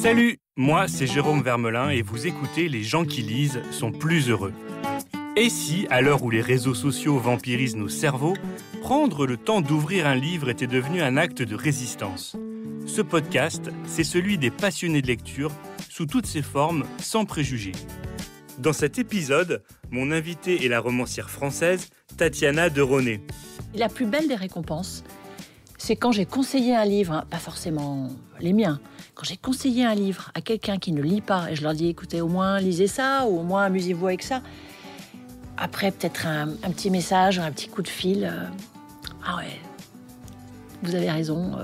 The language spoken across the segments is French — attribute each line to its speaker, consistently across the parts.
Speaker 1: Salut, moi c'est Jérôme Vermelin et vous écoutez Les gens qui lisent sont plus heureux. Et si, à l'heure où les réseaux sociaux vampirisent nos cerveaux, prendre le temps d'ouvrir un livre était devenu un acte de résistance? Ce podcast, c'est celui des passionnés de lecture, sous toutes ses formes, sans préjugés. Dans cet épisode, mon invitée est la romancière française Tatiana de Roné.
Speaker 2: La plus belle des récompenses, c'est quand j'ai conseillé un livre, pas forcément les miens, quand j'ai conseillé un livre à quelqu'un qui ne lit pas, et je leur dis, écoutez, au moins lisez ça, ou au moins amusez-vous avec ça. Après, peut-être un petit message, un petit coup de fil. Ah ouais, vous avez raison,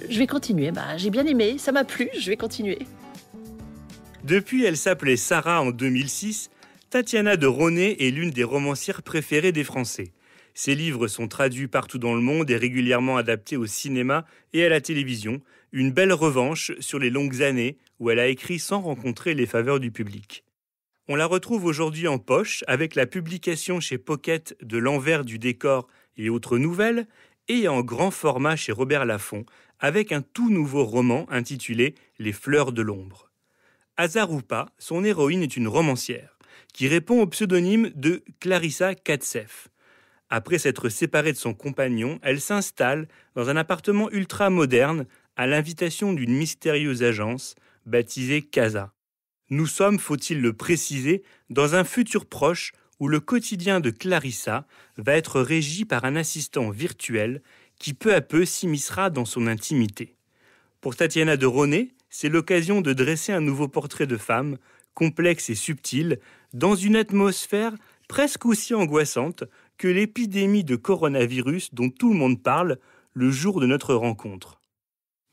Speaker 2: je vais continuer. J'ai bien aimé, ça m'a plu, je vais continuer.
Speaker 1: Depuis Elle s'appelait Sarah en 2006, Tatiana de Roné est l'une des romancières préférées des Français. Ses livres sont traduits partout dans le monde et régulièrement adaptés au cinéma et à la télévision. Une belle revanche sur les longues années où elle a écrit sans rencontrer les faveurs du public. On la retrouve aujourd'hui en poche avec la publication chez Pocket de L'envers du décor et autres nouvelles, et en grand format chez Robert Laffont avec un tout nouveau roman intitulé Les fleurs de l'ombre. Hasard ou pas, son héroïne est une romancière qui répond au pseudonyme de Clarissa Katsef. Après s'être séparée de son compagnon, elle s'installe dans un appartement ultra moderne à l'invitation d'une mystérieuse agence baptisée Casa. Nous sommes, faut-il le préciser, dans un futur proche où le quotidien de Clarissa va être régi par un assistant virtuel qui peu à peu s'immiscera dans son intimité. Pour Tatiana de Roné, c'est l'occasion de dresser un nouveau portrait de femme, complexe et subtile, dans une atmosphère presque aussi angoissante que l'épidémie de coronavirus dont tout le monde parle le jour de notre rencontre.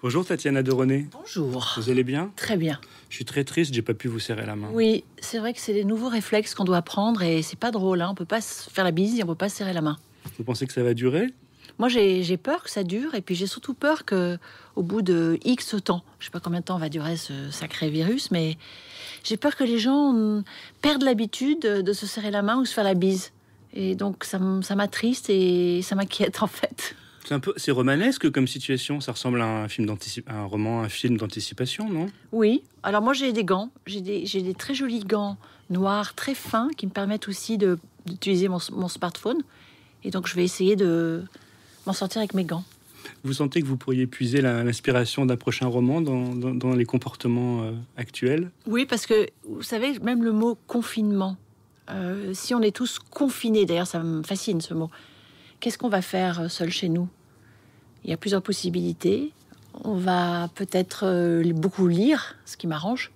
Speaker 1: Bonjour Tatiana de Roné.
Speaker 2: Bonjour.
Speaker 1: Vous allez bien ?
Speaker 2: Très bien.
Speaker 1: Je suis très triste, j'ai pas pu vous serrer la main.
Speaker 2: Oui, c'est vrai que c'est des nouveaux réflexes qu'on doit prendre et c'est pas drôle, on peut pas se faire la bise et on peut pas se serrer la main.
Speaker 1: Vous pensez que ça va durer ?
Speaker 2: Moi, j'ai peur que ça dure et puis j'ai surtout peur qu'au bout de X temps, je sais pas combien de temps va durer ce sacré virus, mais j'ai peur que les gens perdent l'habitude de se serrer la main ou se faire la bise. Et donc ça m'attriste et ça m'inquiète en fait.
Speaker 1: C'est romanesque comme situation, ça ressemble à un film un film d'anticipation, non ?
Speaker 2: Oui, alors moi j'ai des gants, j'ai des très jolis gants noirs très fins qui me permettent aussi d'utiliser mon smartphone. Et donc je vais essayer de m'en sortir avec mes gants.
Speaker 1: Vous sentez que vous pourriez puiser l'inspiration d'un prochain roman dans les comportements actuels ?
Speaker 2: Oui, parce que vous savez, même le mot confinement, si on est tous confinés, d'ailleurs ça me fascine ce mot, qu'est-ce qu'on va faire seul chez nous ? Il y a plusieurs possibilités. On va peut-être beaucoup lire, ce qui m'arrange.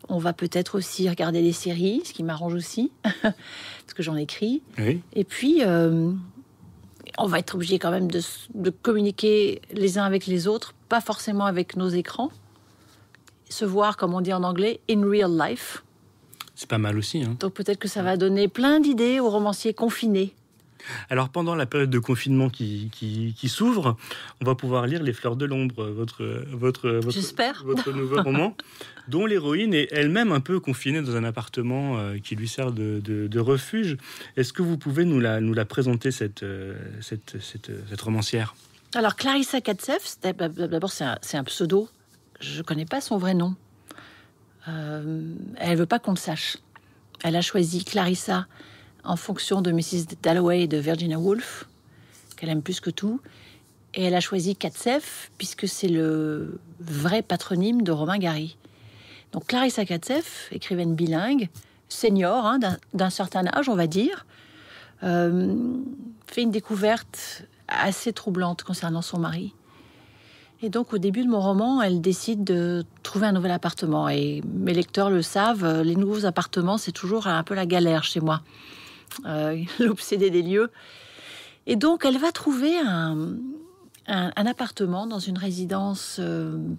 Speaker 2: On va peut-être aussi regarder des séries, ce qui m'arrange aussi, parce que j'en écris.
Speaker 1: Oui.
Speaker 2: Et puis, on va être obligé quand même de communiquer les uns avec les autres, pas forcément avec nos écrans. Se voir, comme on dit en anglais, in real life.
Speaker 1: C'est pas mal aussi, hein.
Speaker 2: Donc peut-être que ça va donner plein d'idées aux romanciers confinés.
Speaker 1: Alors pendant la période de confinement qui s'ouvre, on va pouvoir lire Les fleurs de l'ombre, votre nouveau roman, dont l'héroïne est elle-même un peu confinée dans un appartement qui lui sert de refuge. Est-ce que vous pouvez nous la présenter, cette romancière ?
Speaker 2: Alors Clarissa Katsef, d'abord c'est un pseudo, je ne connais pas son vrai nom. Elle ne veut pas qu'on le sache. Elle a choisi Clarissa en fonction de Mrs. Dalloway et de Virginia Woolf, qu'elle aime plus que tout. Et elle a choisi Katsef, puisque c'est le vrai patronyme de Romain Gary. Donc Clarissa Katsef, écrivaine bilingue, senior, d'un certain âge, on va dire, fait une découverte assez troublante concernant son mari. Et donc, au début de mon roman, elle décide de trouver un nouvel appartement. Et mes lecteurs le savent, les nouveaux appartements, c'est toujours un peu la galère chez moi. L'obsédée des lieux. Et donc, elle va trouver un appartement dans une résidence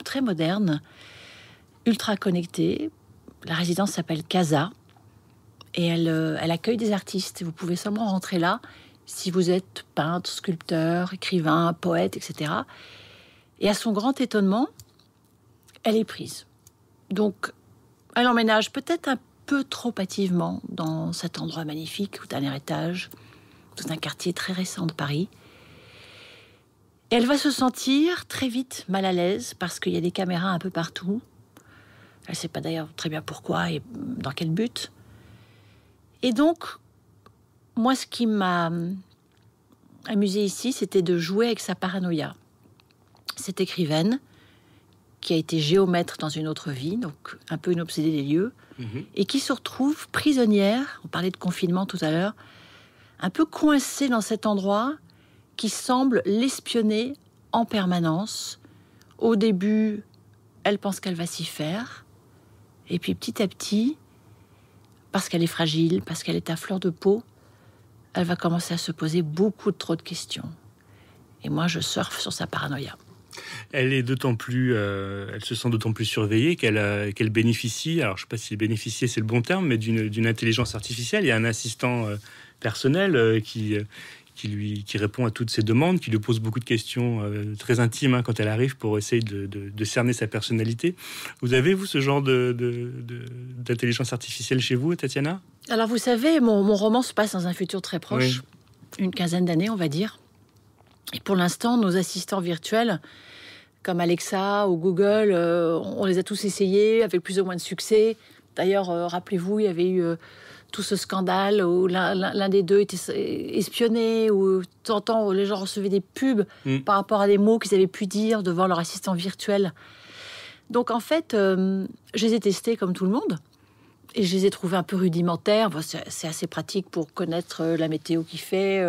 Speaker 2: très moderne, ultra connectée. La résidence s'appelle Casa. Et elle accueille des artistes. Vous pouvez seulement rentrer là si vous êtes peintre, sculpteur, écrivain, poète, etc. Et à son grand étonnement, elle est prise. Donc, elle emménage peut-être un peu trop hâtivement dans cet endroit magnifique, au dernier étage, dans un quartier très récent de Paris. Et elle va se sentir très vite mal à l'aise parce qu'il y a des caméras un peu partout. Elle ne sait pas d'ailleurs très bien pourquoi et dans quel but. Et donc, moi, ce qui m'a amusée ici, c'était de jouer avec sa paranoïa. Cette écrivaine, qui a été géomètre dans une autre vie, donc un peu une obsédée des lieux, et qui se retrouve prisonnière, on parlait de confinement tout à l'heure, un peu coincée dans cet endroit qui semble l'espionner en permanence. Au début, elle pense qu'elle va s'y faire, et puis petit à petit, parce qu'elle est fragile, parce qu'elle est à fleur de peau, elle va commencer à se poser beaucoup trop de questions. Et moi, je surfe sur sa paranoïa.
Speaker 1: Elle est d'autant plus, elle se sent d'autant plus surveillée qu'elle bénéficie. Alors, je ne sais pas si bénéficier c'est le bon terme, mais d'une intelligence artificielle. Il y a un assistant personnel qui répond à toutes ses demandes, qui lui pose beaucoup de questions très intimes quand elle arrive pour essayer de cerner sa personnalité. Vous avez, vous, ce genre d'intelligence artificielle chez vous, Tatiana ?
Speaker 2: Alors, vous savez, mon roman se passe dans un futur très proche, une quinzaine d'années, on va dire. Et pour l'instant, nos assistants virtuels, comme Alexa ou Google, on les a tous essayés avec plus ou moins de succès. D'ailleurs, rappelez-vous, il y avait eu tout ce scandale où l'un des deux était espionné, où de temps en temps, les gens recevaient des pubs par rapport à des mots qu'ils avaient pu dire devant leur assistant virtuel. Donc en fait, je les ai testés comme tout le monde. Et je les ai trouvés un peu rudimentaires. Bon, c'est assez pratique pour connaître la météo qu'il fait,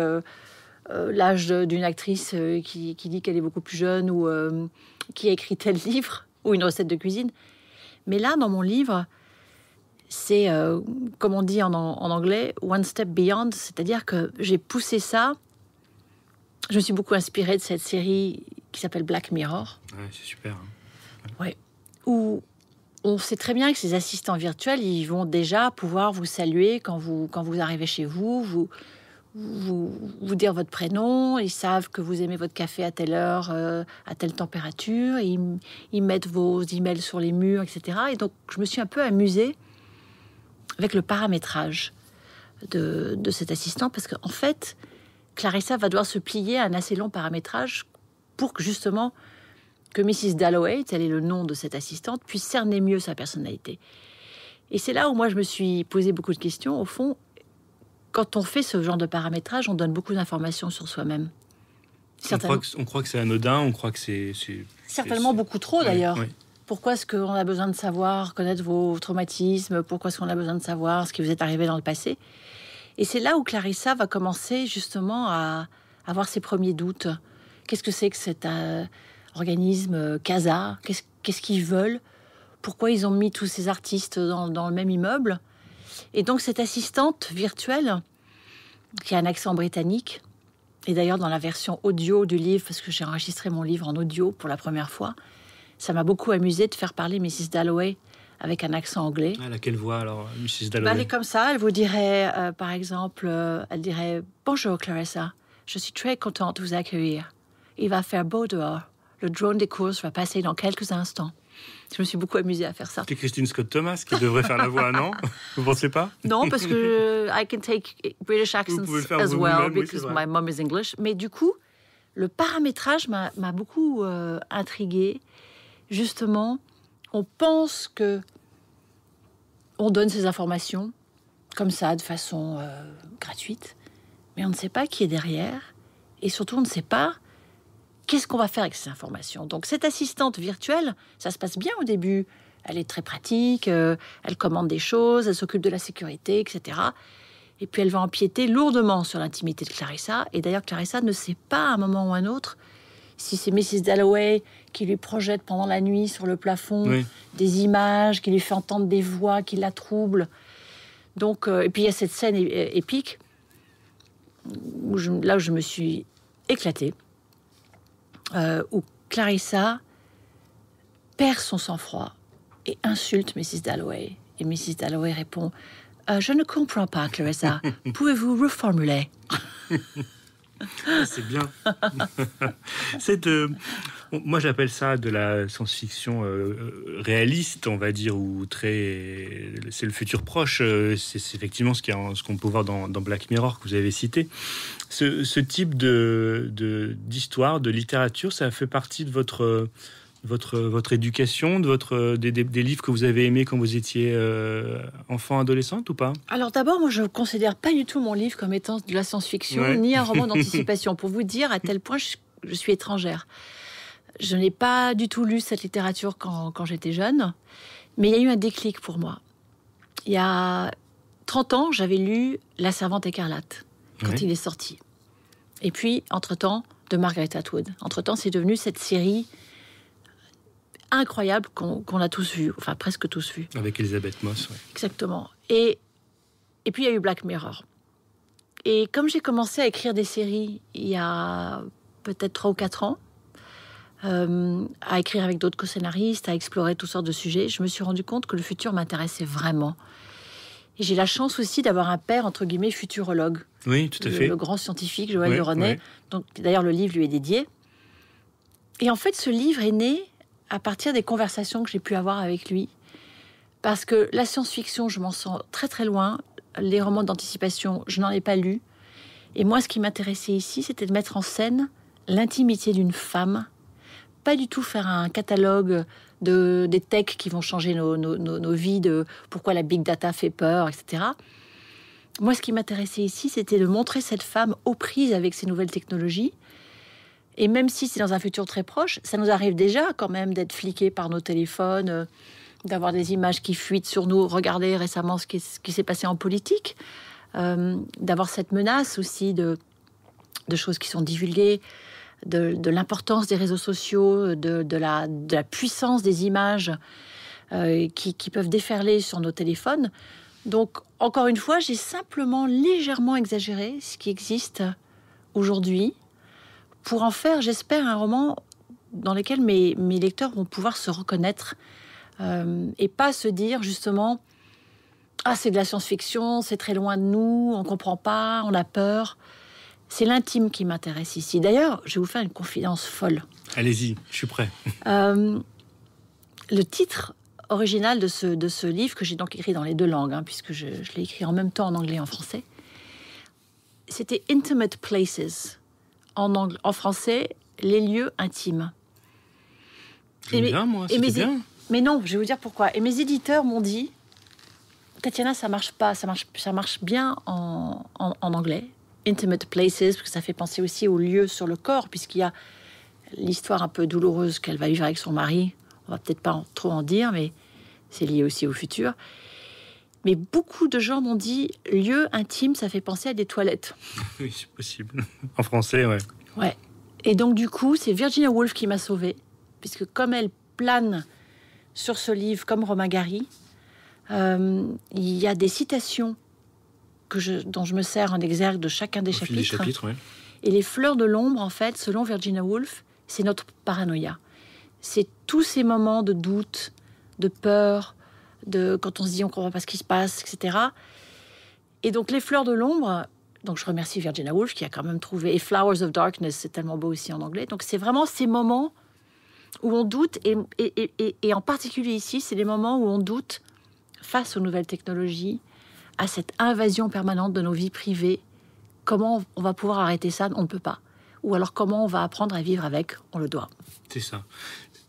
Speaker 2: l'âge d'une actrice qui dit qu'elle est beaucoup plus jeune ou qui a écrit tel livre ou une recette de cuisine. Mais là, dans mon livre, c'est, comme on dit en anglais, one step beyond, c'est-à-dire que j'ai poussé ça. Je me suis beaucoup inspirée de cette série qui s'appelle Black Mirror.
Speaker 1: Ouais, c'est super.
Speaker 2: Ouais. Où on sait très bien que ces assistants virtuels, ils vont déjà pouvoir vous saluer quand vous arrivez chez vous dire votre prénom, ils savent que vous aimez votre café à telle heure, à telle température, ils mettent vos emails sur les murs, etc. Et donc, je me suis un peu amusée avec le paramétrage de cet assistant, parce qu'en fait, Clarissa va devoir se plier à un assez long paramétrage pour que, justement, que Mrs. Dalloway, tel est le nom de cette assistante, puisse cerner mieux sa personnalité. Et c'est là où moi, je me suis posé beaucoup de questions. Au fond, quand on fait ce genre de paramétrage, on donne beaucoup d'informations sur soi-même.
Speaker 1: On croit que c'est anodin, on croit que c'est
Speaker 2: certainement beaucoup trop, d'ailleurs.
Speaker 1: Oui.
Speaker 2: Pourquoi est-ce qu'on a besoin de savoir, connaître vos traumatismes? Pourquoi est-ce qu'on a besoin de savoir ce qui vous est arrivé dans le passé? Et c'est là où Clarissa va commencer justement à avoir ses premiers doutes. Qu'est-ce que c'est que cet organisme CASA? Qu'est-ce qu'ils veulent? Pourquoi ils ont mis tous ces artistes dans le même immeuble? Et donc cette assistante virtuelle, qui a un accent britannique, et d'ailleurs dans la version audio du livre, parce que j'ai enregistré mon livre en audio pour la première fois, ça m'a beaucoup amusé de faire parler Mrs. Dalloway avec un accent anglais.
Speaker 1: Ah, laquelle voix alors, Mrs. Dalloway?
Speaker 2: Elle est comme ça, elle vous dirait, par exemple, elle dirait « Bonjour Clarissa, je suis très contente de vous accueillir. Il va faire beau dehors. Le drone des courses va passer dans quelques instants. » Je me suis beaucoup amusée à faire ça.
Speaker 1: C'est Christine Scott Thomas qui devrait faire la voix, non? Vous pensez pas?
Speaker 2: Non, parce que I can take British accents as well, because my mom is English. Mais du coup, le paramétrage m'a beaucoup intriguée. Justement, on pense que on donne ces informations comme ça, de façon gratuite, mais on ne sait pas qui est derrière, et surtout, on ne sait pas qu'est-ce qu'on va faire avec ces informations. Donc, cette assistante virtuelle, ça se passe bien au début. Elle est très pratique, elle commande des choses, elle s'occupe de la sécurité, etc. Et puis, elle va empiéter lourdement sur l'intimité de Clarissa. Et d'ailleurs, Clarissa ne sait pas, à un moment ou à un autre, si c'est Mrs. Dalloway qui lui projette pendant la nuit sur le plafond des images, qui lui fait entendre des voix qui la troublent. Donc, et puis, il y a cette scène épique où je me suis éclatée. Où Clarissa perd son sang-froid et insulte Mrs. Dalloway. Et Mrs. Dalloway répond « Je ne comprends pas, Clarissa. Pouvez-vous reformuler ?»
Speaker 1: C'est bien. Moi, j'appelle ça de la science-fiction réaliste, on va dire, ou très. C'est le futur proche. C'est effectivement ce qu'on peut voir dans Black Mirror que vous avez cité. Ce type d'histoire, de littérature, ça fait partie de votre éducation, des livres que vous avez aimés quand vous étiez enfant, adolescente ou pas?
Speaker 2: Alors d'abord, moi je ne considère pas du tout mon livre comme étant de la science-fiction, ni un roman d'anticipation, pour vous dire à tel point je suis étrangère. Je n'ai pas du tout lu cette littérature quand j'étais jeune, mais il y a eu un déclic pour moi. Il y a 30 ans, j'avais lu La Servante écarlate, quand il est sorti. Et puis, entre-temps, de Margaret Atwood. Entre-temps, c'est devenu cette série incroyable qu'on a tous vu, enfin presque tous vu.
Speaker 1: Avec Elisabeth Moss, oui.
Speaker 2: Exactement. Et puis il y a eu Black Mirror. Et comme j'ai commencé à écrire des séries il y a peut-être 3 ou 4 ans, à écrire avec d'autres co-scénaristes, à explorer toutes sortes de sujets, je me suis rendu compte que le futur m'intéressait vraiment. Et j'ai la chance aussi d'avoir un père, entre guillemets, futurologue.
Speaker 1: Oui, tout à fait.
Speaker 2: Le grand scientifique, Joël de René. Donc, d'ailleurs, le livre lui est dédié. Et en fait, ce livre est né à partir des conversations que j'ai pu avoir avec lui. Parce que la science-fiction, je m'en sens très très loin. Les romans d'anticipation, je n'en ai pas lu. Et moi, ce qui m'intéressait ici, c'était de mettre en scène l'intimité d'une femme. Pas du tout faire un catalogue des techs qui vont changer nos vies, de pourquoi la big data fait peur, etc. Moi, ce qui m'intéressait ici, c'était de montrer cette femme aux prises avec ces nouvelles technologies. Et même si c'est dans un futur très proche, ça nous arrive déjà quand même d'être fliqués par nos téléphones, d'avoir des images qui fuitent sur nous. Regardez récemment ce qui s'est passé en politique, d'avoir cette menace aussi de choses qui sont divulguées, de l'importance des réseaux sociaux, de la puissance des images qui peuvent déferler sur nos téléphones. Donc, encore une fois, j'ai simplement légèrement exagéré ce qui existe aujourd'hui pour en faire, j'espère, un roman dans lequel mes lecteurs vont pouvoir se reconnaître et pas se dire justement « Ah, c'est de la science-fiction, c'est très loin de nous, on ne comprend pas, on a peur ». C'est l'intime qui m'intéresse ici. D'ailleurs, je vais vous faire une confidence folle.
Speaker 1: Allez-y, je suis prêt.
Speaker 2: Le titre original de ce livre, que j'ai donc écrit dans les 2 langues, puisque je l'ai écrit en même temps en anglais et en français, c'était « Intimate Places ». En français, les lieux intimes.
Speaker 1: J'aime bien, moi, c'était bien.
Speaker 2: Mais non, je vais vous dire pourquoi. Et mes éditeurs m'ont dit, Tatiana, ça marche pas, ça marche bien en anglais. Intimate places, parce que ça fait penser aussi aux lieux sur le corps, puisqu'il y a l'histoire un peu douloureuse qu'elle va vivre avec son mari. On va peut-être pas trop en dire, mais c'est lié aussi au futur. Mais beaucoup de gens m'ont dit, lieu intime, ça fait penser à des toilettes.
Speaker 1: Oui, c'est possible. En français, ouais.
Speaker 2: Ouais. Et donc, du coup, c'est Virginia Woolf qui m'a sauvée, puisque comme elle plane sur ce livre, comme Romain Gary, il y a des citations dont je me sers en exergue de chacun des chapitres.
Speaker 1: Ouais.
Speaker 2: Et les fleurs de l'ombre, en fait, selon Virginia Woolf, c'est notre paranoïa. C'est tous ces moments de doute, de peur, quand on se dit on ne comprend pas ce qui se passe, etc. Et donc, les fleurs de l'ombre, donc je remercie Virginia Woolf qui a quand même trouvé... Et Flowers of Darkness, c'est tellement beau aussi en anglais. Donc, c'est vraiment ces moments où on doute, et en particulier ici, c'est les moments où on doute face aux nouvelles technologies, à cette invasion permanente de nos vies privées. Comment on va pouvoir arrêter ça? On ne peut pas. Ou alors comment on va apprendre à vivre avec? On le doit.
Speaker 1: C'est ça.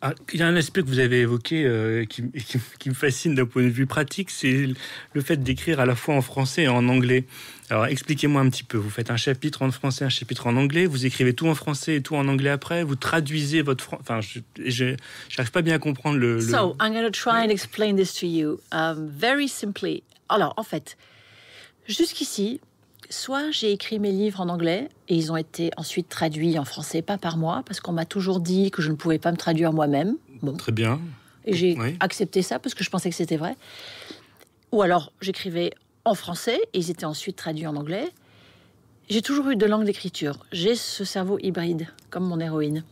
Speaker 1: Ah, il y a un aspect que vous avez évoqué qui me fascine d'un point de vue pratique, c'est le fait d'écrire à la fois en français et en anglais. Alors expliquez-moi un petit peu. Vous faites un chapitre en français, un chapitre en anglais, vous écrivez tout en français et tout en anglais après, vous traduisez votre français. Enfin, je n'arrive pas bien à comprendre le...
Speaker 2: So, I'm going to try and explain this to you very simply. Alors, en fait, jusqu'ici, soit j'ai écrit mes livres en anglais et ils ont été ensuite traduits en français, pas par moi, parce qu'on m'a toujours dit que je ne pouvais pas me traduire moi-même. Bon.
Speaker 1: Très bien.
Speaker 2: Et j'ai accepté ça parce que je pensais que c'était vrai. Ou alors, j'écrivais en français et ils étaient ensuite traduits en anglais. J'ai toujours eu 2 langues d'écriture. J'ai ce cerveau hybride, comme mon héroïne.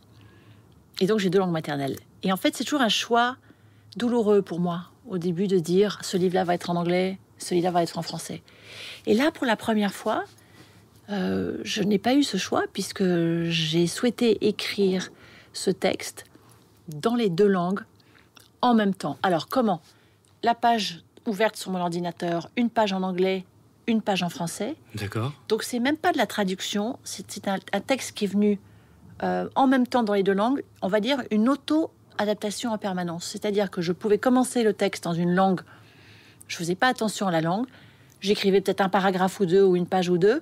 Speaker 2: Et donc, j'ai 2 langues maternelles. Et en fait, c'est toujours un choix douloureux pour moi, au début, de dire ce livre-là va être en anglais, ce livre-là va être en français. Et là, pour la première fois, Je n'ai pas eu ce choix puisque j'ai souhaité écrire ce texte dans les 2 langues en même temps. Alors comment ? La page ouverte sur mon ordinateur, une page en anglais, une page en français.
Speaker 1: D'accord.
Speaker 2: Donc c'est même pas de la traduction, c'est un texte qui est venu en même temps dans les 2 langues, on va dire une auto-adaptation en permanence. C'est-à-dire que je pouvais commencer le texte dans une langue, je faisais pas attention à la langue, j'écrivais peut-être un paragraphe ou 2 ou une page ou 2,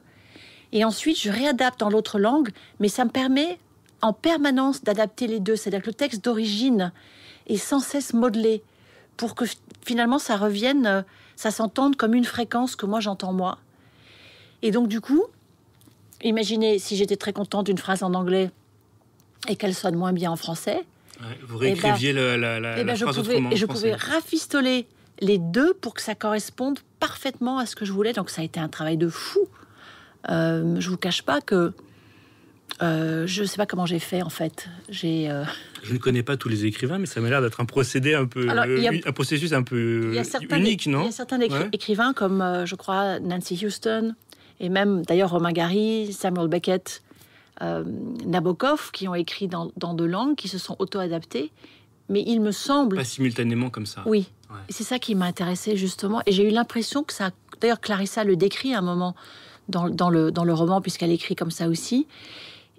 Speaker 2: et ensuite je réadapte dans l'autre langue, mais ça me permet en permanence d'adapter les 2. C'est-à-dire que le texte d'origine est sans cesse modelé pour que finalement ça revienne, ça s'entende comme une fréquence que moi j'entends moi. Et donc du coup, imaginez si j'étais très contente d'une phrase en anglais et qu'elle sonne moins bien en français.
Speaker 1: Ouais, vous réécriviez la phrase autrement.
Speaker 2: Et je pouvais rafistoler les 2 pour que ça corresponde parfaitement à ce que je voulais. Donc ça a été un travail de fou. Je vous cache pas que je ne sais pas comment j'ai fait en fait.
Speaker 1: Je ne connais pas tous les écrivains, mais ça m'a l'air d'être un procédé un peu, un processus un peu unique, non ?
Speaker 2: Il y a certains écrivains comme, je crois, Nancy Houston, et même d'ailleurs Romain Gary, Samuel Beckett, Nabokov, qui ont écrit dans 2 langues, qui se sont auto-adaptés. Mais il me semble...
Speaker 1: Pas simultanément comme ça.
Speaker 2: Oui,
Speaker 1: ouais.
Speaker 2: Et c'est ça qui m'a intéressée justement. Et j'ai eu l'impression que ça... D'ailleurs, Clarissa le décrit à un moment dans le roman, puisqu'elle écrit comme ça aussi.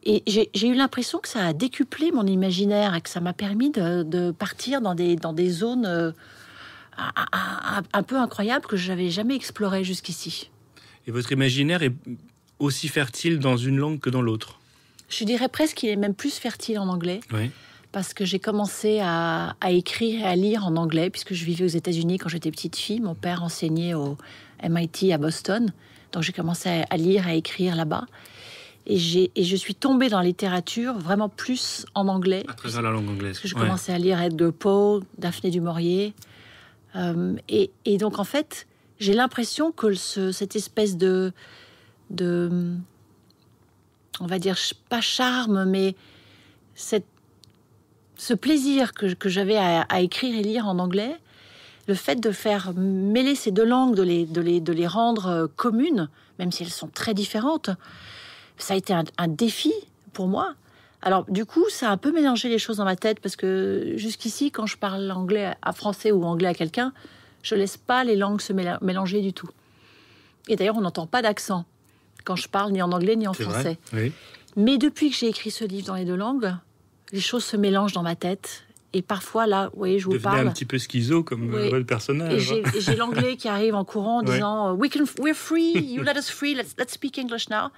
Speaker 2: Et j'ai eu l'impression que ça a décuplé mon imaginaire et que ça m'a permis de partir dans des zones un peu incroyables que je n'avais jamais explorées jusqu'ici.
Speaker 1: Et votre imaginaire est aussi fertile dans une langue que dans l'autre ?
Speaker 2: Je dirais presque qu'il est même plus fertile en anglais.
Speaker 1: Oui.
Speaker 2: Parce que j'ai commencé à écrire et à lire en anglais, puisque je vivais aux États-Unis quand j'étais petite fille. Mon père enseignait au MIT à Boston. Donc j'ai commencé à lire et à écrire là-bas. Et je suis tombée dans la littérature vraiment plus en anglais. À
Speaker 1: travers la langue anglaise.
Speaker 2: Parce que je commençais à lire Edgar Poe, Daphné du Maurier. Et donc en fait, j'ai l'impression que cette espèce de on va dire pas charme, mais ce plaisir que j'avais à écrire et lire en anglais, le fait de faire mêler ces 2 langues, de les rendre communes, même si elles sont très différentes, ça a été un défi pour moi. Alors du coup, ça a un peu mélangé les choses dans ma tête, parce que jusqu'ici, quand je parle anglais à français ou anglais à quelqu'un, je laisse pas les langues se mélanger du tout. Et d'ailleurs, on n'entend pas d'accent quand je parle ni en anglais ni en français.
Speaker 1: Vrai, oui.
Speaker 2: Mais depuis que j'ai écrit ce livre dans les 2 langues, les choses se mélangent dans ma tête. Et parfois, là, vous voyez, je vous parle...
Speaker 1: un petit peu schizo comme votre personnage.
Speaker 2: Et j'ai l'anglais qui arrive en courant en disant « We're free, you let us free, let's speak English now ».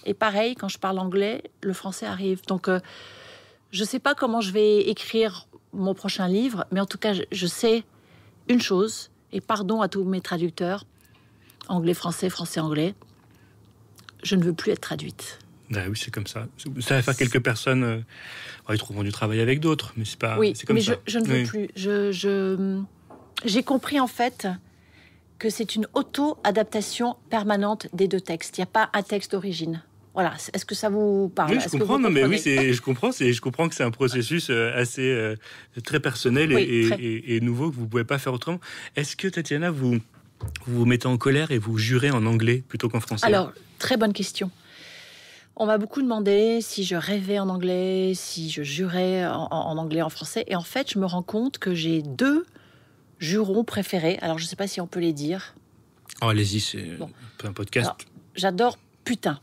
Speaker 2: Et pareil, quand je parle anglais, le français arrive. Donc, je ne sais pas comment je vais écrire mon prochain livre, mais en tout cas, je sais une chose, et pardon à tous mes traducteurs, anglais-français, français-anglais, je ne veux plus être traduite.
Speaker 1: Ah oui, c'est comme ça. Ça va faire quelques personnes... ils trouveront du travail avec d'autres, mais c'est pas...
Speaker 2: Oui,
Speaker 1: c'est comme
Speaker 2: mais
Speaker 1: ça.
Speaker 2: je ne veux plus. J'ai compris, en fait, que c'est une auto-adaptation permanente des 2 textes. Il n'y a pas un texte d'origine. Voilà. Est-ce que ça vous parle ?
Speaker 1: Oui, je comprends. Non, mais oui, je comprends que c'est un processus assez très personnel et nouveau que vous ne pouvez pas faire autrement. Est-ce que, Tatiana, vous vous mettez en colère et vous jurez en anglais plutôt qu'en français ?
Speaker 2: Alors, très bonne question. On m'a beaucoup demandé si je rêvais en anglais, si je jurais en anglais, en français. Et en fait, je me rends compte que j'ai 2 jurons préférés. Alors, je ne sais pas si on peut les dire.
Speaker 1: Oh, allez-y, c'est un podcast.
Speaker 2: Alors, j'adore putain.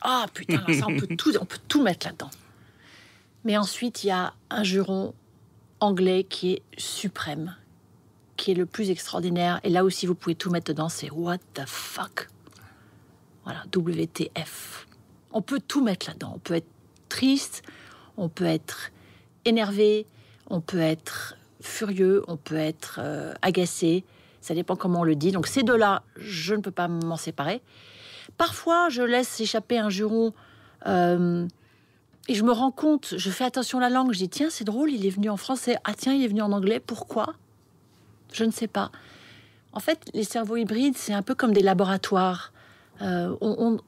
Speaker 2: Ah, putain, là, ça, on peut tout mettre là-dedans. Mais ensuite, il y a un juron anglais qui est suprême, qui est le plus extraordinaire. Et là aussi, vous pouvez tout mettre dedans. C'est what the fuck. Voilà, WTF. On peut tout mettre là-dedans. On peut être triste, on peut être énervé, on peut être furieux, on peut être agacé. Ça dépend comment on le dit. Donc ces 2-là, je ne peux pas m'en séparer. Parfois, je laisse échapper un juron et je me rends compte, je fais attention à la langue. Je dis, tiens, c'est drôle, il est venu en français. Ah tiens, il est venu en anglais. Pourquoi ? Je ne sais pas. En fait, les cerveaux hybrides, c'est un peu comme des laboratoires. On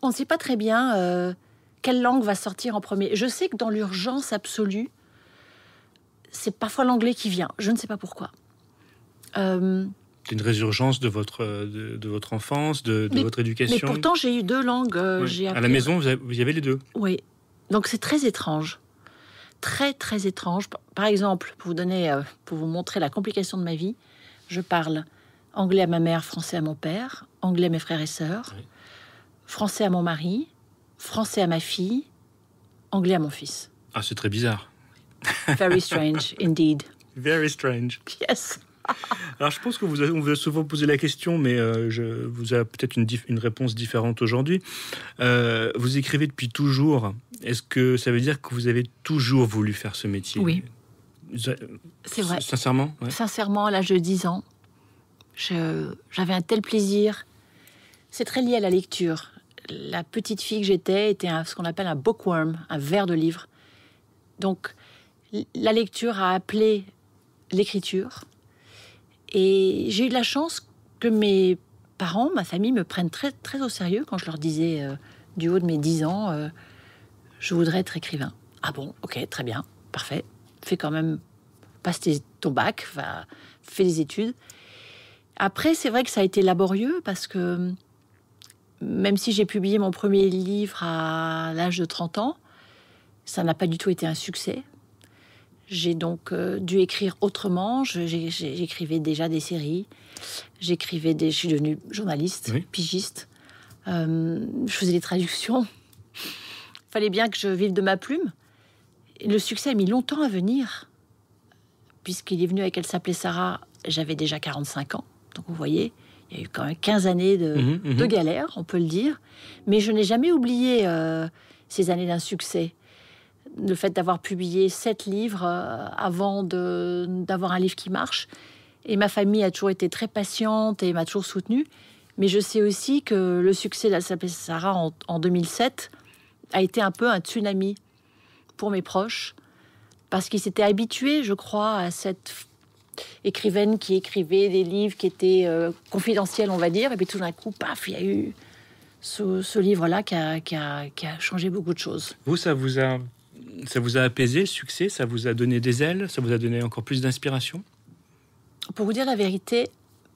Speaker 2: ne sait pas très bien quelle langue va sortir en premier. Je sais que dans l'urgence absolue, c'est parfois l'anglais qui vient. Je ne sais pas pourquoi.
Speaker 1: C'est une résurgence de votre enfance, de votre éducation.
Speaker 2: Mais pourtant, j'ai eu 2 langues.
Speaker 1: Ouais. À la maison, vous y avez les 2.
Speaker 2: Oui. Donc, c'est très étrange. Très, très étrange. Par exemple, pour vous montrer la complication de ma vie, je parle anglais à ma mère, français à mon père, anglais à mes frères et sœurs, oui. Français à mon mari, français à ma fille, anglais à mon fils.
Speaker 1: Ah, c'est très bizarre.
Speaker 2: Very strange, indeed.
Speaker 1: Very strange.
Speaker 2: Yes.
Speaker 1: Alors, je pense qu'on vous a souvent posé la question, mais je vous ai peut-être une réponse différente aujourd'hui. Vous écrivez depuis toujours. Est-ce que ça veut dire que vous avez toujours voulu faire ce métier ?
Speaker 2: Oui. C'est vrai.
Speaker 1: Sincèrement, ouais.
Speaker 2: Sincèrement, à l'âge de 10 ans, j'avais un tel plaisir. C'est très lié à la lecture. La petite fille que j'étais était ce qu'on appelle un bookworm, un ver de livre. Donc, la lecture a appelé l'écriture. Et j'ai eu de la chance que mes parents, ma famille, me prennent très, très au sérieux quand je leur disais, du haut de mes 10 ans, je voudrais être écrivain. Ah bon, ok, très bien, parfait. Fais quand même, passe ton bac, fais des études. Après, c'est vrai que ça a été laborieux parce que même si j'ai publié mon premier livre à l'âge de 30 ans, ça n'a pas du tout été un succès. J'ai donc dû écrire autrement. J'écrivais déjà des séries. Je suis devenue journaliste, oui. Pigiste. Je faisais des traductions. Il fallait bien que je vive de ma plume. Et le succès a mis longtemps à venir. Puisqu'il est venu avec Elle s'appelait Sarah, j'avais déjà 45 ans. Donc vous voyez, il y a eu quand même 15 années de galère, on peut le dire. Mais je n'ai jamais oublié ces années d'insuccès. Le fait d'avoir publié 7 livres avant d'avoir un livre qui marche. Et ma famille a toujours été très patiente et m'a toujours soutenue. Mais je sais aussi que le succès d'Elle s'appelait Sarah en 2007 a été un peu un tsunami pour mes proches. Parce qu'ils s'étaient habitués, je crois, à cette écrivaine qui écrivait des livres qui étaient confidentiels, on va dire. Et puis tout d'un coup, paf, il y a eu ce livre-là qui a changé beaucoup de choses.
Speaker 1: Vous, ça vous a apaisé, le succès ? Ça vous a donné des ailes ? Ça vous a donné encore plus d'inspiration ?
Speaker 2: Pour vous dire la vérité,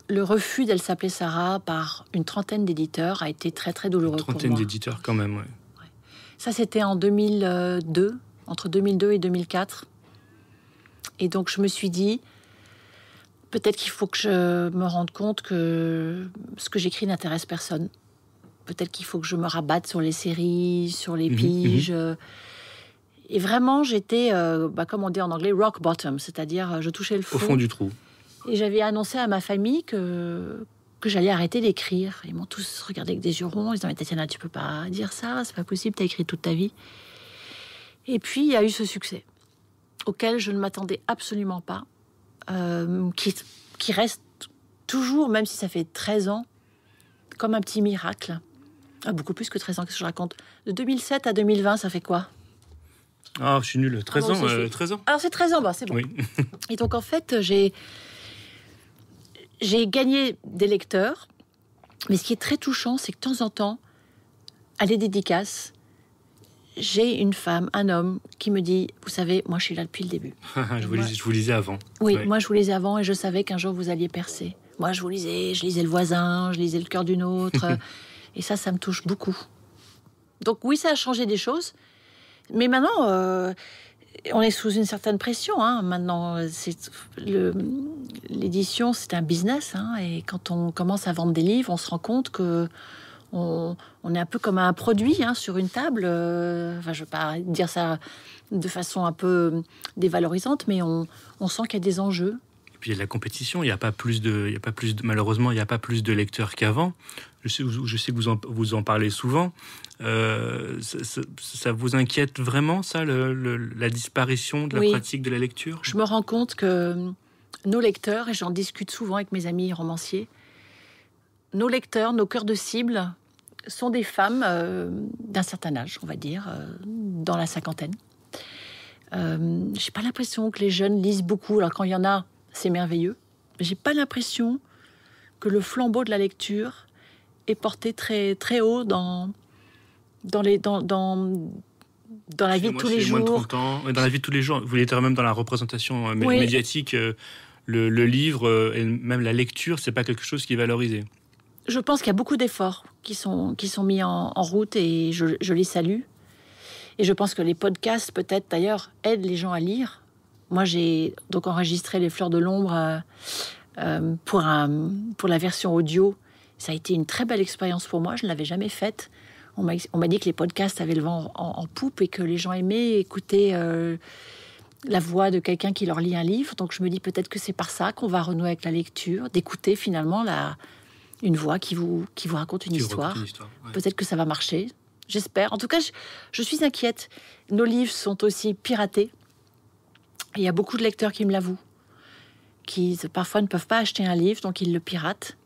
Speaker 2: le refus d'Elle s'appelait Sarah par une trentaine d'éditeurs a été très très douloureux pour moi.
Speaker 1: Une trentaine d'éditeurs quand même, ouais.
Speaker 2: Ça, c'était en 2002, entre 2002 et 2004. Et donc, je me suis dit, peut-être qu'il faut que je me rende compte que ce que j'écris n'intéresse personne. Peut-être qu'il faut que je me rabatte sur les séries, sur les piges. Et vraiment, j'étais, comme on dit en anglais, rock bottom, c'est-à-dire je touchais le fond.
Speaker 1: Au fond du trou.
Speaker 2: Et j'avais annoncé à ma famille que j'allais arrêter d'écrire. Ils m'ont tous regardé avec des yeux ronds. Ils disaient, mais Tatiana, tu peux pas dire ça, c'est pas possible, t'as écrit toute ta vie. Et puis, il y a eu ce succès, auquel je ne m'attendais absolument pas, qui reste toujours, même si ça fait 13 ans, comme un petit miracle. Ah, beaucoup plus que 13 ans, qu'est-ce que je raconte ? De 2007 à 2020, ça fait quoi ?
Speaker 1: Ah, je suis nul. 13 ans. 13 ans.
Speaker 2: Alors, c'est 13 ans, c'est bon. Oui. Et donc, en fait, j'ai gagné des lecteurs. Mais ce qui est très touchant, c'est que de temps en temps, à les dédicaces, j'ai une femme, un homme, qui me dit, vous savez, moi, je suis là depuis le début.
Speaker 1: je vous lisais avant.
Speaker 2: Oui, ouais. Moi, je vous lisais avant et je savais qu'un jour, vous alliez percer. Moi, je lisais Le Voisin, je lisais Le Cœur d'une autre. Et ça me touche beaucoup. Donc oui, ça a changé des choses. Mais maintenant, on est sous une certaine pression. Maintenant, l'édition, c'est un business. Et quand on commence à vendre des livres, on se rend compte que on est un peu comme un produit sur une table. Je ne veux pas dire ça de façon un peu dévalorisante, mais on sent qu'il y a des enjeux.
Speaker 1: Et puis il y a de la compétition. Malheureusement, il n'y a pas plus de lecteurs qu'avant. Je sais que vous en parlez souvent. Ça vous inquiète vraiment, ça, la disparition de la pratique de la lecture ?
Speaker 2: Je me rends compte que nos lecteurs, et j'en discute souvent avec mes amis romanciers, nos lecteurs, nos cœurs de cible, sont des femmes d'un certain âge, on va dire, dans la cinquantaine. J'ai pas l'impression que les jeunes lisent beaucoup. Alors quand il y en a, c'est merveilleux. Mais j'ai pas l'impression que le flambeau de la lecture est porté très, très haut dans la vie de tous les jours.
Speaker 1: Moins de 30 ans. Dans la vie de tous les jours. Vous voulez dire même dans la représentation médiatique le livre et même la lecture, c'est pas quelque chose qui est valorisé.
Speaker 2: Je pense qu'il y a beaucoup d'efforts qui sont mis en route et je les salue. Et je pense que les podcasts, peut-être d'ailleurs, aident les gens à lire. Moi, j'ai donc enregistré Les Fleurs de l'Ombre pour la version audio. Ça a été une très belle expérience pour moi. Je ne l'avais jamais faite. On m'a dit que les podcasts avaient le vent en poupe et que les gens aimaient écouter la voix de quelqu'un qui leur lit un livre. Donc je me dis peut-être que c'est par ça qu'on va renouer avec la lecture, d'écouter finalement une voix qui vous raconte une histoire. Ouais. Peut-être que ça va marcher. J'espère. En tout cas, je suis inquiète. Nos livres sont aussi piratés. Il y a beaucoup de lecteurs qui me l'avouent, qui parfois ne peuvent pas acheter un livre, donc ils le piratent.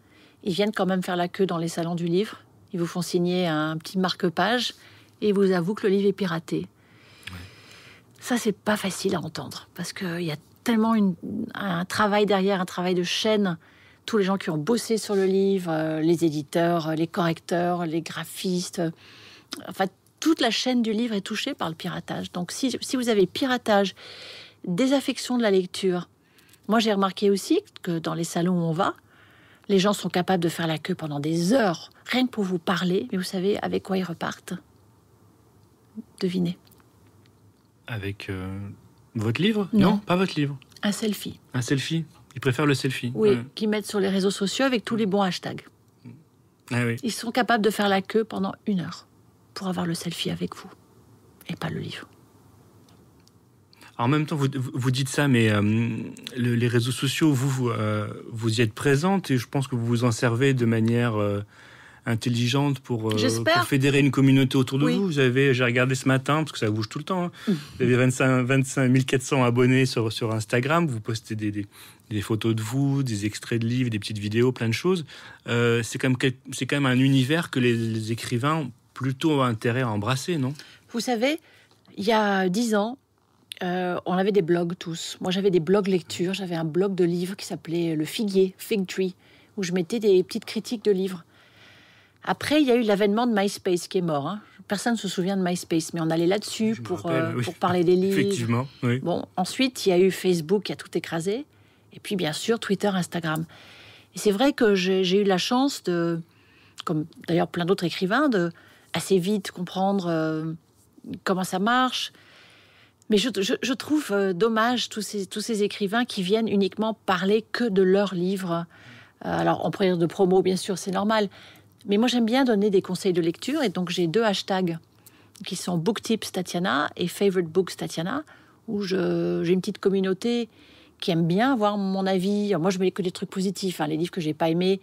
Speaker 2: Ils viennent quand même faire la queue dans les salons du livre. Ils vous font signer un petit marque-page et ils vous avouent que le livre est piraté. Ouais. Ça, c'est pas facile à entendre parce qu'il y a tellement un travail derrière, un travail de chaîne. Tous les gens qui ont bossé sur le livre, les éditeurs, les correcteurs, les graphistes, enfin, toute la chaîne du livre est touchée par le piratage. Donc, si vous avez piratage, désaffection de la lecture, moi, j'ai remarqué aussi que dans les salons où on va, les gens sont capables de faire la queue pendant des heures, rien que pour vous parler. Mais vous savez avec quoi ils repartent? Devinez.
Speaker 1: Avec votre livre?
Speaker 2: Non,
Speaker 1: pas votre livre.
Speaker 2: Un selfie.
Speaker 1: Un selfie? Ils préfèrent le selfie?
Speaker 2: Oui, qu'ils mettent sur les réseaux sociaux avec tous les bons hashtags.
Speaker 1: Ah oui.
Speaker 2: Ils sont capables de faire la queue pendant 1 heure pour avoir le selfie avec vous et pas le livre.
Speaker 1: En même temps, vous dites ça, mais les réseaux sociaux, vous y êtes présente et je pense que vous vous en servez de manière intelligente pour fédérer une communauté autour de vous. J'ai regardé ce matin, parce que ça bouge tout le temps, hein. Vous avez 25 400 abonnés sur Instagram, vous postez des photos de vous, des extraits de livres, des petites vidéos, plein de choses. C'est quand même un univers que les écrivains ont plutôt intérêt à embrasser, non?
Speaker 2: Vous savez, il y a 10 ans, on avait des blogs tous. Moi, j'avais des blogs lecture. J'avais un blog de livres qui s'appelait Le Figuier, Fig Tree, où je mettais des petites critiques de livres. Après, il y a eu l'avènement de MySpace qui est mort. Hein. Personne ne se souvient de MySpace, mais on allait là-dessus pour parler des livres.
Speaker 1: Effectivement, oui.
Speaker 2: Bon, ensuite, il y a eu Facebook qui a tout écrasé. Et puis, bien sûr, Twitter, Instagram. Et c'est vrai que j'ai eu la chance de, comme d'ailleurs plein d'autres écrivains, de assez vite comprendre comment ça marche. Mais je trouve dommage tous ces écrivains qui viennent uniquement parler que de leurs livres. Alors, en période de promo, bien sûr, c'est normal. Mais moi, j'aime bien donner des conseils de lecture. Et donc, j'ai 2 hashtags qui sont Booktips Tatiana et Favorite Books Tatiana, où j'ai une petite communauté qui aime bien avoir mon avis. Moi, je mets que des trucs positifs. Hein. Les livres que j'ai pas aimés,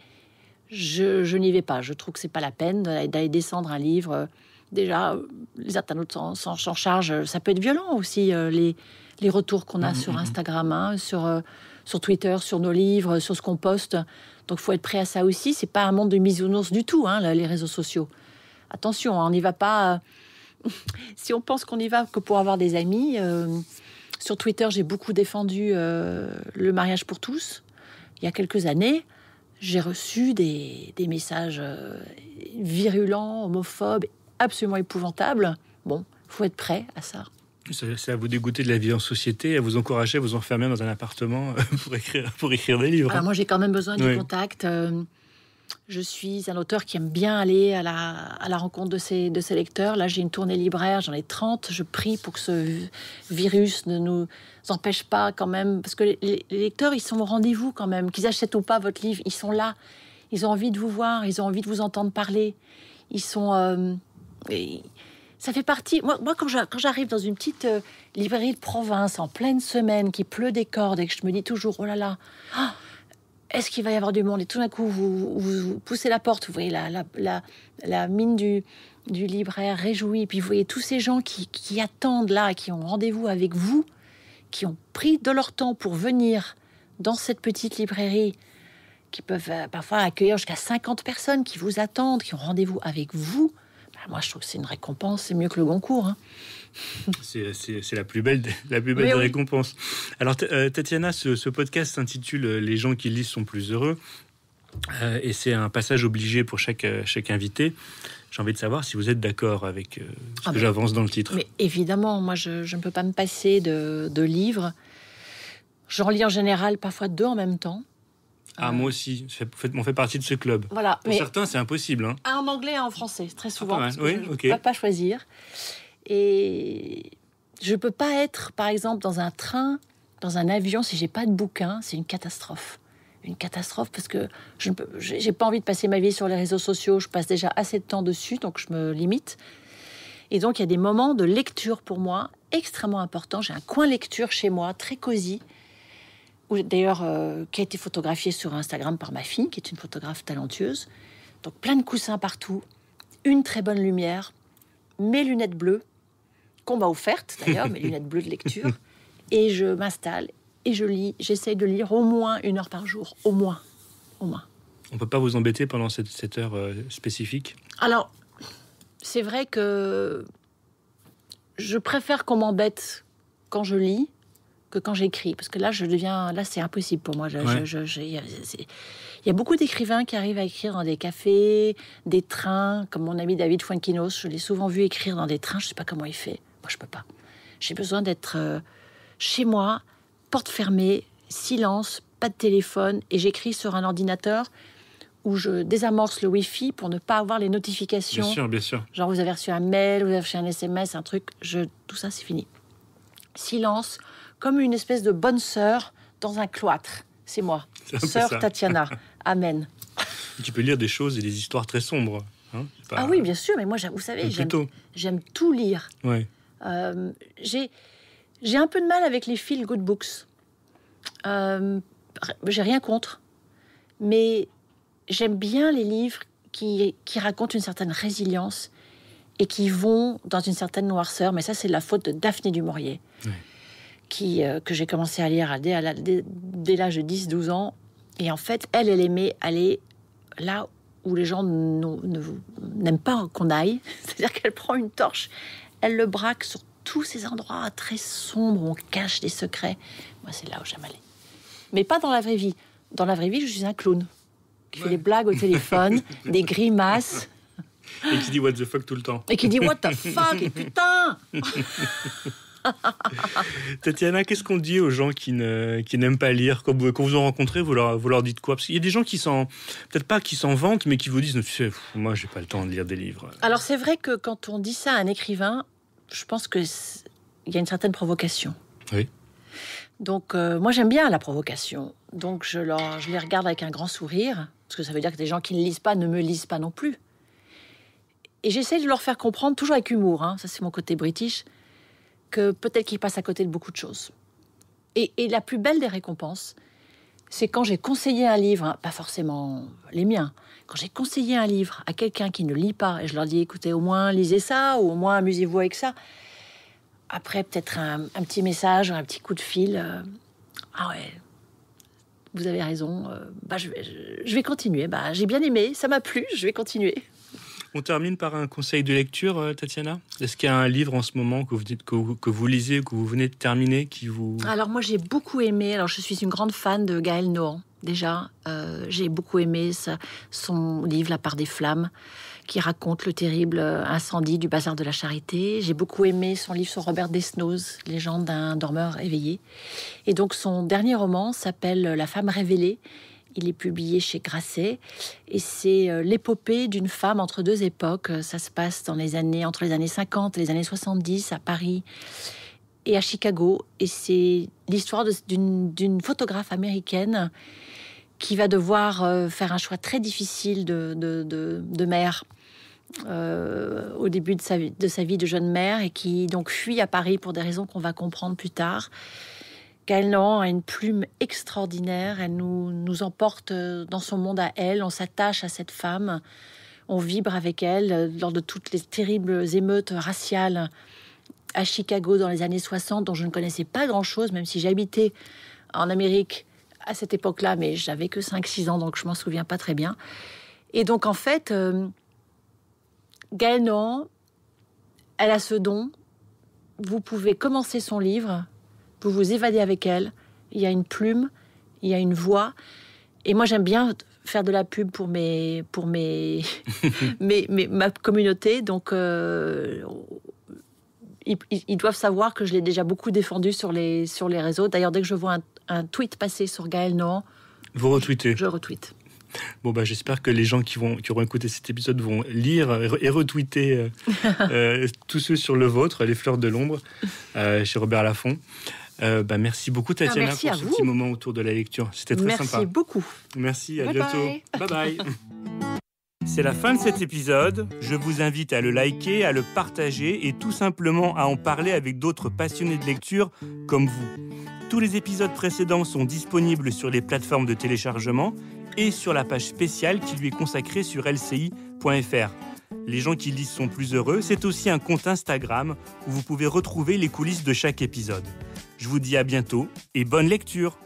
Speaker 2: je n'y vais pas. Je trouve que c'est pas la peine d'aller descendre un livre. Déjà, les internautes s'en chargent. Ça peut être violent aussi, les retours qu'on a sur Instagram, hein, sur Twitter, sur nos livres, sur ce qu'on poste. Donc, il faut être prêt à ça aussi. C'est pas un monde de bisounours du tout, hein, les réseaux sociaux. Attention, hein, on n'y va pas... si on pense qu'on y va que pour avoir des amis... sur Twitter, j'ai beaucoup défendu le mariage pour tous. Il y a quelques années, j'ai reçu des messages virulents, homophobes, absolument épouvantables. Bon, il faut être prêt à ça.
Speaker 1: C'est à vous dégoûter de la vie en société, à vous encourager à vous enfermer dans un appartement pour écrire des livres.
Speaker 2: Alors moi, j'ai quand même besoin du contact. Je suis un auteur qui aime bien aller à la rencontre de ses lecteurs. Là, j'ai une tournée libraire, j'en ai 30. Je prie pour que ce virus ne nous empêche pas quand même. Parce que les lecteurs, ils sont au rendez-vous quand même. Qu'ils achètent ou pas votre livre, ils sont là. Ils ont envie de vous voir, ils ont envie de vous entendre parler. Ils sont... ça fait partie... Moi quand j'arrive dans une petite librairie de province, en pleine semaine, qui pleut des cordes, et que je me dis toujours, oh là là... est-ce qu'il va y avoir du monde? Et tout d'un coup, vous poussez la porte, vous voyez la mine du libraire réjoui, et puis vous voyez tous ces gens qui attendent là, qui ont rendez-vous avec vous, qui ont pris de leur temps pour venir dans cette petite librairie, qui peuvent parfois accueillir jusqu'à 50 personnes qui vous attendent, qui ont rendez-vous avec vous. Moi, je trouve que c'est une récompense, c'est mieux que le Goncourt. Hein.
Speaker 1: C'est la plus belle des récompenses. Alors, Tatiana, ce podcast s'intitule « Les gens qui lisent sont plus heureux ». Et c'est un passage obligé pour chaque invité. J'ai envie de savoir si vous êtes d'accord avec ce que j'avance dans le titre.
Speaker 2: Mais évidemment, moi, je ne peux pas me passer de livres. J'en lis en général parfois 2 en même temps.
Speaker 1: Moi aussi, on fait partie de ce club.
Speaker 2: Voilà,
Speaker 1: Pour certains, c'est impossible. Hein.
Speaker 2: Un en anglais et un en français, très souvent. Parce que
Speaker 1: oui,
Speaker 2: je ne peux pas choisir. Et je ne peux pas être, par exemple, dans un train, dans un avion, si je n'ai pas de bouquin, c'est une catastrophe. Une catastrophe parce que je n'ai pas envie de passer ma vie sur les réseaux sociaux. Je passe déjà assez de temps dessus, donc je me limite. Et donc, il y a des moments de lecture pour moi extrêmement importants. J'ai un coin lecture chez moi, très cosy, d'ailleurs, qui a été photographié sur Instagram par ma fille, qui est une photographe talentueuse. Donc, plein de coussins partout, une très bonne lumière, mes lunettes bleues, qu'on m'a offertes d'ailleurs, mes lunettes bleues de lecture, et je m'installe et je lis. J'essaye de lire au moins 1 heure par jour, au moins. On
Speaker 1: ne peut pas vous embêter pendant cette heure spécifique?
Speaker 2: Alors, c'est vrai que je préfère qu'on m'embête quand je lis que quand j'écris, parce que là, c'est impossible pour moi. Il y a beaucoup d'écrivains qui arrivent à écrire dans des cafés, des trains, comme mon ami David Fuenquinos. Je l'ai souvent vu écrire dans des trains. Je ne sais pas comment il fait. Moi, je peux pas. J'ai besoin d'être chez moi, porte fermée, silence, pas de téléphone, et j'écris sur un ordinateur où je désamorce le Wi-Fi pour ne pas avoir les notifications.
Speaker 1: Bien sûr, bien sûr.
Speaker 2: Genre, vous avez reçu un mail, vous avez reçu un SMS, un truc. Tout ça, c'est fini. Silence, comme une espèce de bonne sœur dans un cloître. C'est moi, sœur Tatiana. Amen.
Speaker 1: Tu peux lire des choses et des histoires très sombres. Hein,
Speaker 2: Ah oui, bien sûr, mais moi, vous savez, j'aime tout lire.
Speaker 1: Ouais.
Speaker 2: J'ai un peu de mal avec les feel good books. J'ai rien contre, mais j'aime bien les livres qui racontent une certaine résilience et qui vont dans une certaine noirceur. Mais ça, c'est de la faute de Daphné du Maurier, que j'ai commencé à lire dès l'âge de 10-12 ans. Et en fait, elle aimait aller là où les gens n'aiment pas qu'on aille. C'est-à-dire qu'elle prend une torche, elle le braque sur tous ces endroits très sombres où on cache des secrets. Moi, c'est là où j'aime aller. Mais pas dans la vraie vie. Dans la vraie vie, je suis un clown qui fait des blagues au téléphone, des grimaces.
Speaker 1: Et qui dit what the fuck tout le temps.
Speaker 2: Et qui dit what the fuck, et putain.
Speaker 1: Tatiana, qu'est-ce qu'on dit aux gens qui n'aiment pas lire? Quand vous en rencontrez, vous leur dites quoi? Parce qu'il y a des gens peut-être pas qui s'en vantent, mais qui vous disent, tu sais, moi, j'ai pas le temps de lire des livres.
Speaker 2: Alors, c'est vrai que quand on dit ça à un écrivain, je pense qu'il y a une certaine provocation.
Speaker 1: Oui.
Speaker 2: Donc, moi, j'aime bien la provocation. Donc, je les regarde avec un grand sourire, parce que ça veut dire que des gens qui ne lisent pas ne me lisent pas non plus. Et j'essaie de leur faire comprendre, toujours avec humour, hein, ça c'est mon côté british, que peut-être qu'ils passent à côté de beaucoup de choses. Et la plus belle des récompenses, c'est quand j'ai conseillé un livre, hein, pas forcément les miens, quand j'ai conseillé un livre à quelqu'un qui ne lit pas, et je leur dis, écoutez, au moins lisez ça, ou au moins amusez-vous avec ça. Après, peut-être un petit message, un petit coup de fil. Ah ouais, vous avez raison, je vais continuer. J'ai bien aimé, ça m'a plu, je vais continuer.
Speaker 1: On termine par un conseil de lecture, Tatiana. Est-ce qu'il y a un livre en ce moment que vous lisez, que vous venez de terminer, qui vous...
Speaker 2: Alors moi j'ai beaucoup aimé, alors je suis une grande fan de Gaël Nohan, déjà. J'ai beaucoup aimé son livre La part des flammes, qui raconte le terrible incendie du bazar de la Charité. J'ai beaucoup aimé son livre sur Robert Desnos, Légende d'un dormeur éveillé. Et donc son dernier roman s'appelle La femme révélée. Il est publié chez Grasset et c'est l'épopée d'une femme entre deux époques. Ça se passe entre les années 50 et les années 70 à Paris et à Chicago. Et c'est l'histoire d'une photographe américaine qui va devoir faire un choix très difficile de mère au début de sa vie de jeune mère et qui donc fuit à Paris pour des raisons qu'on va comprendre plus tard. Gaël Nohan a une plume extraordinaire, elle nous emporte dans son monde à elle, on s'attache à cette femme, on vibre avec elle lors de toutes les terribles émeutes raciales à Chicago dans les années 60, dont je ne connaissais pas grand-chose, même si j'habitais en Amérique à cette époque-là, mais j'avais que 5-6 ans, donc je m'en souviens pas très bien. Et donc en fait, Gaël Nohan, elle a ce don, vous pouvez commencer son livre, vous vous évadez avec elle, il y a une plume, il y a une voix, et moi j'aime bien faire de la pub pour ma communauté, donc ils doivent savoir que je l'ai déjà beaucoup défendu sur les réseaux. D'ailleurs, dès que je vois un tweet passé sur Gaël Nohan,
Speaker 1: Vous retweetez.
Speaker 2: je retweete.
Speaker 1: Bon, j'espère que les gens qui auront écouté cet épisode vont lire et retweeter tous ceux sur le vôtre, Les Fleurs de l'Ombre, chez Robert Laffont. Merci beaucoup, Tatiana, pour ce petit moment autour de la lecture. C'était très sympa.
Speaker 2: Merci beaucoup.
Speaker 1: Merci, à
Speaker 2: Bye
Speaker 1: bientôt.
Speaker 2: bye.
Speaker 1: Bye bye. C'est la fin de cet épisode. Je vous invite à le liker, à le partager et tout simplement à en parler avec d'autres passionnés de lecture comme vous. Tous les épisodes précédents sont disponibles sur les plateformes de téléchargement et sur la page spéciale qui lui est consacrée sur lci.fr. Les gens qui lisent sont plus heureux, c'est aussi un compte Instagram où vous pouvez retrouver les coulisses de chaque épisode. Je vous dis à bientôt et bonne lecture!